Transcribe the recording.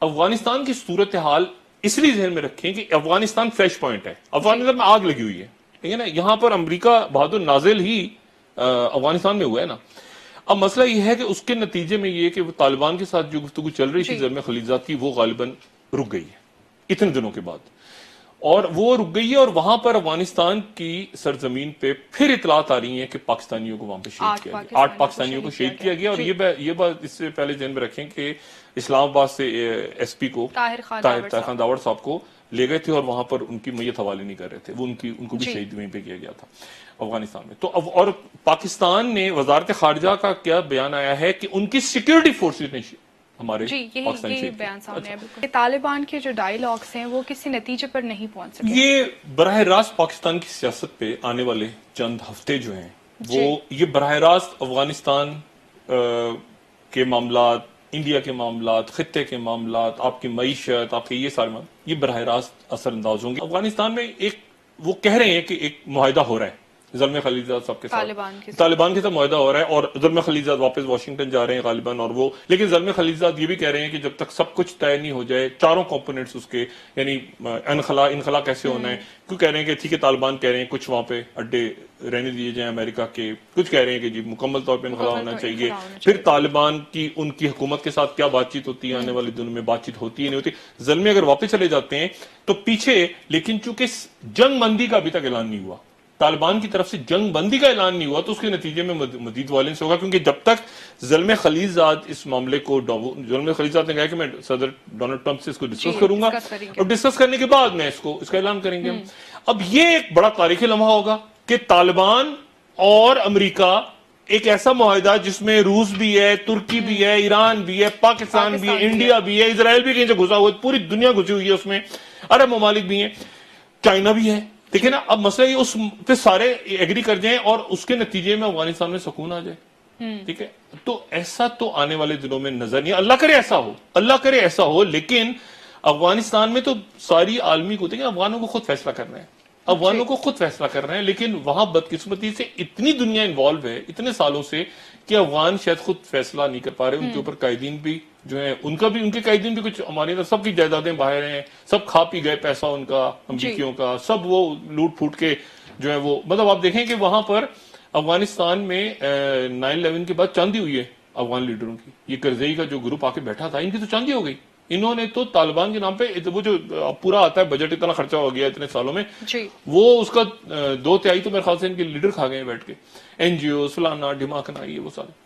افغانستان کی صورتحال اس لیے ذہن میں رکھیں کہ افغانستان فلیش پوائنٹ ہے، افغانستان میں آگ لگی ہوئی ہے، ٹھیک ہے نا، یہاں پر امریکہ بہادر نازل ہی افغانستان میں ہوا ہے نا۔ اب مسئلہ یہ ہے کہ اس کے نتیجے میں یہ کہ وہ طالبان کے ساتھ جو گفتگو چل رہی تھی زلمے خلیلزاد کی، وہ غالباً رک گئی ہے اتنے دنوں کے بعد، اور وہ رک گئی ہے، اور وہاں پر افغانستان کی سرزمین پہ پھر اطلاعات آ رہی ہیں کہ پاکستانیوں کو وہاں پہ شہید کیا گیا، 8 پاکستانیوں کو شہید کیا گیا، اور یہ بات اس سے پہلے ذہن میں رکھیں کہ اسلام آباد سے ایس پی کو طاہر خان داوڑ صاحب کو لے گئے تھے، اور وہاں پر ان کی میت حوالے نہیں کر رہے تھے، وہ ان کو بھی شہید وہیں پہ کیا گیا تھا افغانستان میں۔ تو اب اور پاکستان نے وزارت خارجہ کا کیا بیان آیا ہے کہ ان کی سیکیورٹی فورسز نے ہمارے یہی بیان سامنے ہے بالکل۔ طالبان کے جو ڈائیلاگس ہیں وہ کسی نتیجے پر نہیں پہنچ سکے۔ یہ براہ راست پاکستان کی سیاست پہ آنے والے چند ہفتے جو ہیں وہ یہ براہ راست افغانستان کے معاملات، انڈیا کے معاملات، خطے کے معاملات، آپ کی معیشت، آپ کے یہ سارے معاملات، یہ براہ راست اثر انداز ہوں گے۔ افغانستان میں وہ کہہ رہے ہیں کہ ایک معاہدہ ہو رہا ہے زلمے خلیلزاد صاحب کے ساتھ، طالبان کے ساتھ معاہدہ ہو رہا ہے، اور زلمے خلیلزاد واپس واشنگٹن جا رہے ہیں غالباً، اور وہ لیکن زلمے خلیلزاد یہ بھی کہہ رہے ہیں کہ جب تک سب کچھ طے نہیں ہو جائے، چاروں کمپوننٹس اس کے، یعنی انخلا کیسے ہونا ہے، کیوں کہہ رہے ہیں کہ ٹھیک ہے طالبان کہہ رہے ہیں کچھ وہاں پہ اڈے رہنے دیے جائیں امریکہ کے، کچھ کہہ رہے ہیں کہ جی مکمل طور پہ انخلا ہونا چاہیے، پھر طالبان کی ان کی حکومت کے ساتھ کیا بات چیت ہوتی ہے، آنے والے دنوں میں بات چیت ہوتی ہے نہیں ہوتی۔ زلمے اگر واپس چلے جاتے ہیں تو پیچھے، لیکن چونکہ جنگ بندی کا ابھی تک اعلان نہیں ہوا، طالبان کی طرف سے جنگ بندی کا اعلان نہیں ہوا، تو اس کے نتیجے میں مزید وائلنس ہوگا، کیونکہ جب تک زلمے خلیلزاد اس معاملے کو، زلمے خلیلزاد نے کہا کہ میں صدر ڈونلڈ ٹرمپ سے اس کو ڈسکس کروں گا، اور ڈسکس کرنے کے بعد میں اس کا اعلان کریں گے ہم۔ اب یہ ایک بڑا تاریخی لمحہ ہوگا کہ طالبان اور امریکہ ایک ایسا معاہدہ جس میں روس بھی ہے، ترکی بھی ہے، ایران بھی ہے، پاکستان بھی ہے، انڈیا بھی ہے، اسرائیل بھی کہیں سے گھسا ہوا ہے، پوری دنیا گھسی ہوئی ہے اس میں، عرب ممالک بھی ہیں، چائنا بھی ہے، ٹھیک ہے نا۔ اب مسئلہ یہ اس پہ سارے ایگری کر جائیں اور اس کے نتیجے میں افغانستان میں سکون آ جائے، ٹھیک ہے، تو ایسا تو آنے والے دنوں میں نظر نہیں، اللہ کرے ایسا ہو، اللہ کرے ایسا ہو، لیکن افغانستان میں تو ساری عالمی کو دیکھیں، افغانوں کو خود فیصلہ کرنا ہے، افغانوں کو خود فیصلہ کرنا ہے، لیکن وہاں بدقسمتی سے اتنی دنیا انوالو ہے اتنے سالوں سے کہ افغان شاید خود فیصلہ نہیں کر پا رہے، ان کے اوپر قائدین بھی جو ہیں، ان کے قائدین بھی کچھ ہماری طرف، سب کی جائیدادیں باہر ہیں، سب کھا پی گئے پیسہ ان کا، امریکیوں کا، سب وہ لوٹ پھوٹ کے جو ہے وہ، مطلب آپ دیکھیں کہ وہاں پر افغانستان میں 9/11 کے بعد چاندی ہوئی ہے افغان لیڈروں کی، یہ کرزئی کا جو گروپ آ کے بیٹھا تھا، ان کی تو چاندی ہو گئی، انہوں نے تو طالبان کے نام پہ وہ جو پورا آتا ہے بجٹ اتنا خرچہ ہو گیا اتنے سالوں میں، وہ اس کا 2/3 تو میرے خیال سے ان کے لیڈر کھا گئے ہیں بیٹھ کے، این جی اوز فلانا ڈھماکنا، یہ وہ سارے